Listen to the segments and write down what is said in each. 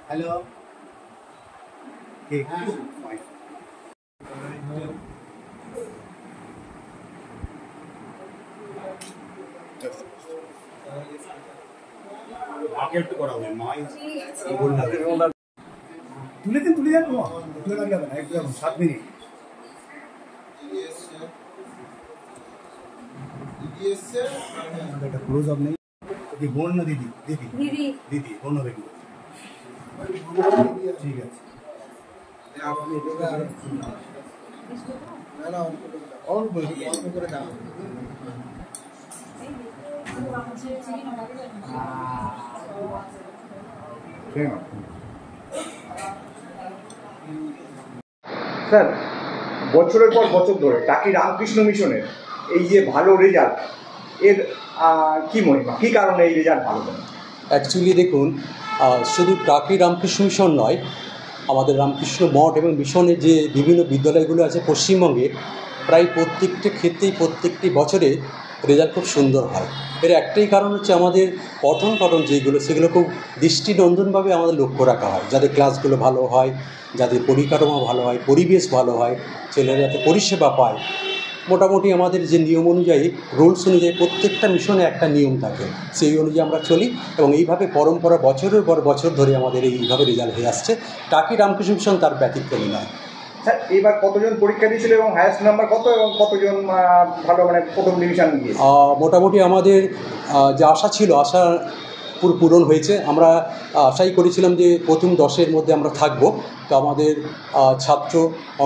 Hello, মাকে একটু করাবো, মাই তুলে দেন, তুলে যান, তুলে রাখলে হবে না, একটু 7 মিনিট। একটা ক্লোজ আপ নেই, বোন না দিদি? দিদি দিদি দিদি, বোন হবে কি? ঠিক আছে, অল্প করে দাও। স্যার, বছরের পর বছর ধরে টাকি রামকৃষ্ণ মিশনের এই যে ভালো রেজাল্ট, এর কি মহিমা, কী কারণে এই রেজাল্ট ভালো? অ্যাকচুয়ালি দেখুন, শুধু টাকি রামকৃষ্ণ মিশন নয়, আমাদের রামকৃষ্ণ মঠ এবং মিশনের যে বিভিন্ন বিদ্যালয়গুলো আছে পশ্চিমবঙ্গে, প্রায় প্রত্যেকটি ক্ষেত্রেই প্রত্যেকটি বছরে রেজাল্ট খুব সুন্দর হয়। এর একটাই কারণ হচ্ছে আমাদের পঠন পাঠন যেগুলো, সেগুলো খুব দৃষ্টিনন্দনভাবে আমাদের লক্ষ্য রাখা হয়, যাতে ক্লাসগুলো ভালো হয়, যাতে পরিকাঠামো ভালো হয়, পরিবেশ ভালো হয়, ছেলেরা যাতে পরিষেবা পায়। মোটামুটি আমাদের যে নিয়ম অনুযায়ী, রুলস অনুযায়ী প্রত্যেকটা মিশনে একটা নিয়ম থাকে, সেই অনুযায়ী আমরা চলি এবং এইভাবে পরম্পরা বছরের পর বছর ধরে আমাদের এইভাবে রেজাল্ট হয়ে আসছে। টাকি রামকৃষ্ণ মিশন তার ব্যতিক্রমী নয়। স্যার, এবার কতজন পরীক্ষা দিয়েছিল এবং হায়েস্ট নাম্বার কত, এবং কতজন ভালো মানে প্রথম ডিভিশন দিয়ে? মোটামুটি আমাদের যে আশা ছিল, আশা পূরণ হয়েছে। আমরা আশাই করেছিলাম যে প্রথম 10-এর মধ্যে আমরা থাকব। তো আমাদের ছাত্র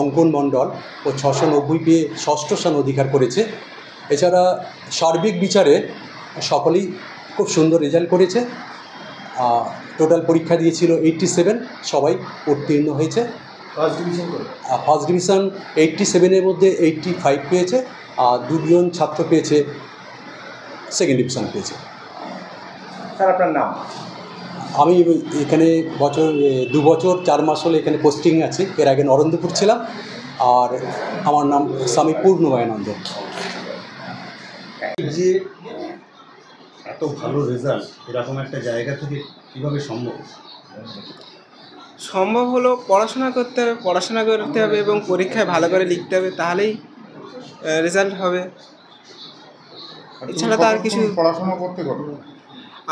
অঙ্কন মণ্ডল ও 690 পেয়ে 6ষ্ঠ স্থান অধিকার করেছে। এছাড়া সার্বিক বিচারে সকলেই খুব সুন্দর রেজাল্ট করেছে। টোটাল পরীক্ষা দিয়েছিল 87, সবাই উত্তীর্ণ হয়েছে। ফার্স্ট ডিভিশন 87-এর মধ্যে 85 পেয়েছে, আর 2জন ছাত্র পেয়েছে সেকেন্ড ডিভিশন পেয়েছে। স্যার, আপনার নাম? আমি এখানে 2 বছর 4 মাস হলে এখানে পোস্টিং আছে। এর আগে নরেন্দ্রপুর ছিলাম। আর আমার নাম স্বামী পূর্ণময়ানন্দ। যে এত ভালো রেজাল্ট এরকম একটা জায়গা থেকে কীভাবে সম্ভব? সম্ভব হলো পড়াশোনা করতে হবে এবং পরীক্ষায় ভালো করে লিখতে হবে, তাহলেই রেজাল্ট হবে। এছাড়া তো আর কিছু। পড়াশোনা করতে কত?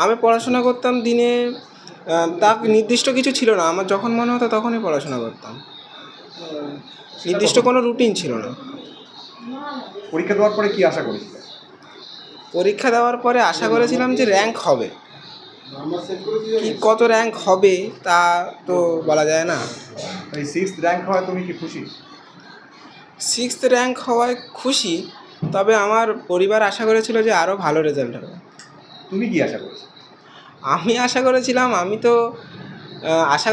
আমি পড়াশোনা করতাম দিনে, তার নির্দিষ্ট কিছু ছিল না, আমার যখন মনে হতো তখনই পড়াশোনা করতাম, নির্দিষ্ট কোনো রুটিন ছিল না। পরীক্ষা দেওয়ার পরে কি আশা করেছিলেন? পরীক্ষা দেওয়ার পরে আশা করেছিলাম যে র্যাঙ্ক হবে, কি কত র্যাঙ্ক হবে তা তো বলা যায় না। এই 6th র্যাঙ্ক হওয়ায় তুমি কি খুশি? 6th র্যাঙ্ক হওয়ায় খুশি, তবে আমার পরিবার আশা করেছিল যে আরও ভালো রেজাল্ট হবে। তুমি কি আশা করেছো? আমি আশা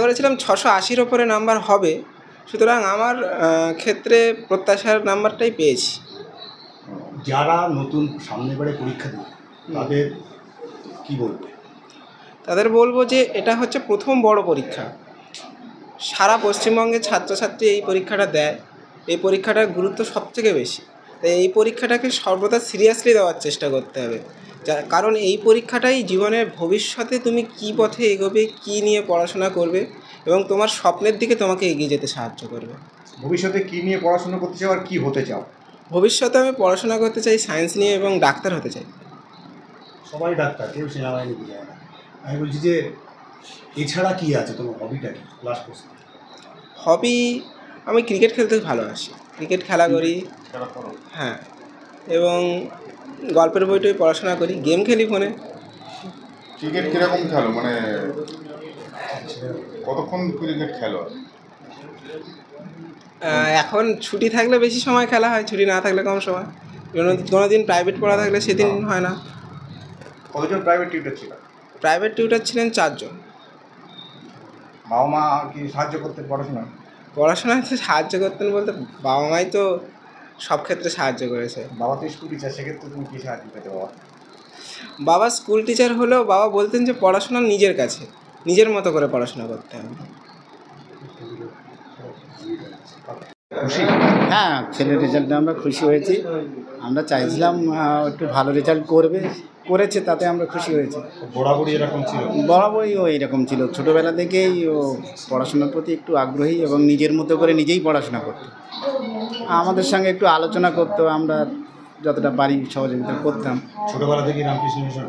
করেছিলাম 680-র ওপরে নাম্বার হবে, সুতরাং আমার ক্ষেত্রে প্রত্যাশার নাম্বারটাই পেয়েছি। যারা নতুন সামনেবারে পরীক্ষা দেবে তাদের কি বলবে? তাদের বলবো যে এটা হচ্ছে প্রথম বড় পরীক্ষা। সারা পশ্চিমবঙ্গের ছাত্রছাত্রী এই পরীক্ষাটা দেয়, এই পরীক্ষাটার গুরুত্ব সবথেকে বেশি, তাই এই পরীক্ষাটাকে সর্বদা সিরিয়াসলি দেওয়ার চেষ্টা করতে হবে। কারণ এই পরীক্ষাটাই জীবনের ভবিষ্যতে তুমি কী পথে এগোবে, কী নিয়ে পড়াশোনা করবে এবং তোমার স্বপ্নের দিকে তোমাকে এগিয়ে যেতে সাহায্য করবে। ভবিষ্যতে কী নিয়ে পড়াশোনা করতে চাও আর কী হতে চাও? ভবিষ্যতে আমি পড়াশোনা করতে চাই সায়েন্স নিয়ে এবং ডাক্তার হতে চাই। সবাই ডাক্তার, কেউ সেনাবাহিনীতে যায় না। আমি বলছি যে এছাড়া কী আছে তোমার হবিটা কি? লাস্ট প্রশ্ন। হবি, আমি ক্রিকেট খেলতে ভালোবাসি, ক্রিকেট খেলা করি। হ্যাঁ, এবং গল্পের বইটাই পড়াশোনা করি, গেম খেলি ফোনে। ক্রিকেট কীরকম খেলো, মানে কতক্ষণ ক্রিকেট খেলো? এখন ছুটি থাকলে বেশি সময় খেলা হয়, ছুটি না থাকলে কম সময়। কোনো দিন প্রাইভেট পড়া থাকলে সেদিন হয় না। কতজন প্রাইভেট টিউটর ছিল? প্রাইভেট টিউটর ছিলেন 4 জন। বাবা মা কি সাহায্য করতেন পড়াশোনায় তো সাহায্য করতেন বলতে, বাবা মাই তো সব ক্ষেত্রে সাহায্য করেছে। বাবা তো স্কুল টিচার, সেক্ষেত্রে তুমি কী সাহায্য পেতে? বাবা স্কুল টিচার হলেও বাবা বলতেন যে পড়াশোনা নিজের কাছে, নিজের মতো করে পড়াশোনা করতে হবে। খুশি? হ্যাঁ, ছেলের রেজাল্টে আমরা খুশি হয়েছি। আমরা চাইছিলাম একটু ভালো রেজাল্ট করেছে তাতে আমরা খুশি হয়েছি। বরাবরই এরকম ছিল? বরাবরই ও এরকম ছিল, ছোটোবেলা থেকেই ও পড়াশোনার প্রতি একটু আগ্রহী এবং নিজের মতো করে নিজেই পড়াশোনা করতো। আমাদের সঙ্গে একটু আলোচনা করতো, আমরা যতটা পারি সহযোগিতা করতাম। ছোটবেলা থেকে রামকৃষ্ণ মিশন?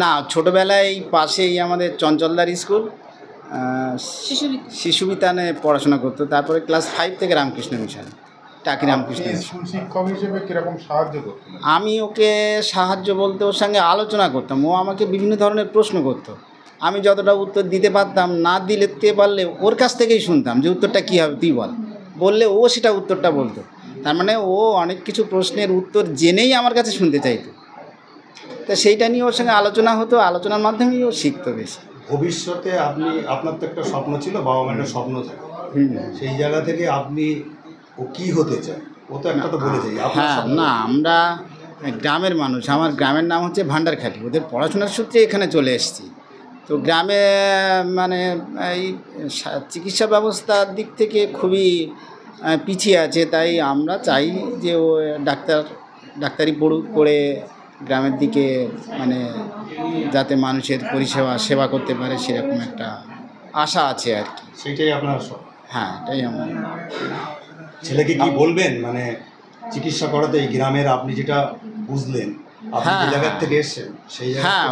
না, ছোটোবেলায় পাশেই আমাদের চঞ্চলদার স্কুল শিশু বিতানে পড়াশোনা করতো, তারপরে ক্লাস 5 থেকে রামকৃষ্ণ মিশন, টাকি রামকৃষ্ণ মিশন। স্কুল শিক্ষক হিসেবে কিরকম সাহায্য করতেন? আমি ওকে সাহায্য বলতে ওর সঙ্গে আলোচনা করতাম, ও আমাকে বিভিন্ন ধরনের প্রশ্ন করতো, আমি যতটা উত্তর দিতে পারতাম, না দিতে পারলে ওর কাছ থেকেই শুনতাম যে উত্তরটা কী হবে তুই বল, বললে ও সেটা উত্তরটা বলতো। তার মানে ও অনেক কিছু প্রশ্নের উত্তর জেনেই আমার কাছে শুনতে চাইতো, তা সেইটা নিয়ে ওর সঙ্গে আলোচনা হতো, আলোচনার মাধ্যমেই ও শিখতো বেশি। ভবিষ্যতে আপনার তো একটা স্বপ্ন ছিল, বাবা মায়ের একটা স্বপ্ন থাকে, সেই জায়গা থেকে আপনি ও কি হতে চায়? ও তো একটা তো বলে যায়। হ্যাঁ, না, আমরা গ্রামের মানুষ, আমার গ্রামের নাম হচ্ছে ভান্ডারখালি, ওদের পড়াশোনার সূত্রে এখানে চলে এসেছি। তো গ্রামে মানে এই চিকিৎসা ব্যবস্থার দিক থেকে খুবই পিছিয়ে আছে, তাই আমরা চাই যে ও ডাক্তারি পড়ে গ্রামের দিকে মানে যাতে মানুষের সেবা করতে পারে, সেরকম একটা আশা আছে আর কি। সেইটাই আপনার স্বপ্ন? হ্যাঁ, এটাই আমার। ছেলেকে কি বলবেন মানে চিকিৎসা করাতে এই গ্রামের, আপনি যেটা বুঝলেন, আপনি যে জায়গার থেকে এসেছেন সেই হ্যাঁ,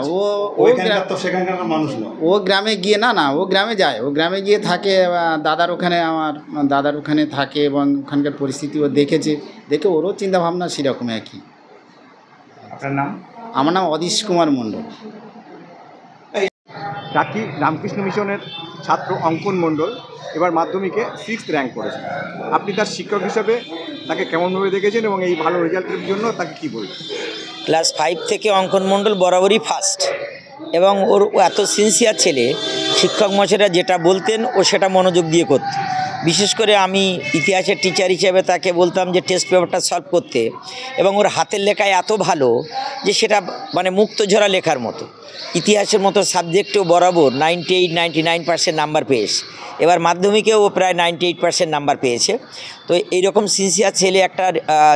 ওইখানকার তো সেখানকার মানুষ নয়। ও গ্রামে গিয়ে না, ও গ্রামে যায়, ও গ্রামে গিয়ে থাকে, দাদার ওখানে থাকে এবং ওখানকার পরিস্থিতি ও দেখেছে, দেখে ওরও চিন্তাভাবনা সেরকম একই। আপনার নাম? আমার নাম অদিশ কুমার মণ্ডল। টাকি রামকৃষ্ণ মিশনের ছাত্র অঙ্কন মণ্ডল এবার মাধ্যমিকে 6th র্যাঙ্ক করেছেন। আপনি তার শিক্ষক হিসাবে তাকে কেমনভাবে দেখেছেন এবং এই ভালো রেজাল্টের জন্য তাকে কী বলবেন? ক্লাস 5 থেকে অঙ্কন মণ্ডল বরাবরই ফার্স্ট, এবং ওর এত সিনসিয়ার ছেলে, শিক্ষক মশাইরা যেটা বলতেন ও সেটা মনোযোগ দিয়ে করত। বিশেষ করে আমি ইতিহাসের টিচার হিসেবে তাকে বলতাম যে টেস্ট পেপারটা সলভ করতে, এবং ওর হাতের লেখায় এত ভালো যে সেটা মানে মুক্তঝরা লেখার মতো। ইতিহাসের মতো সাবজেক্টেও বরাবর 98-99% নাম্বার পেয়েছে, এবার মাধ্যমিকেও ও প্রায় 98% নাম্বার পেয়েছে। তো এইরকম সিনসিয়ার ছেলে একটা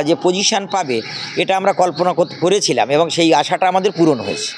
যে পজিশান পাবে এটা আমরা কল্পনা করেছিলাম, এবং সেই আশাটা আমাদের পূরণ হয়েছে।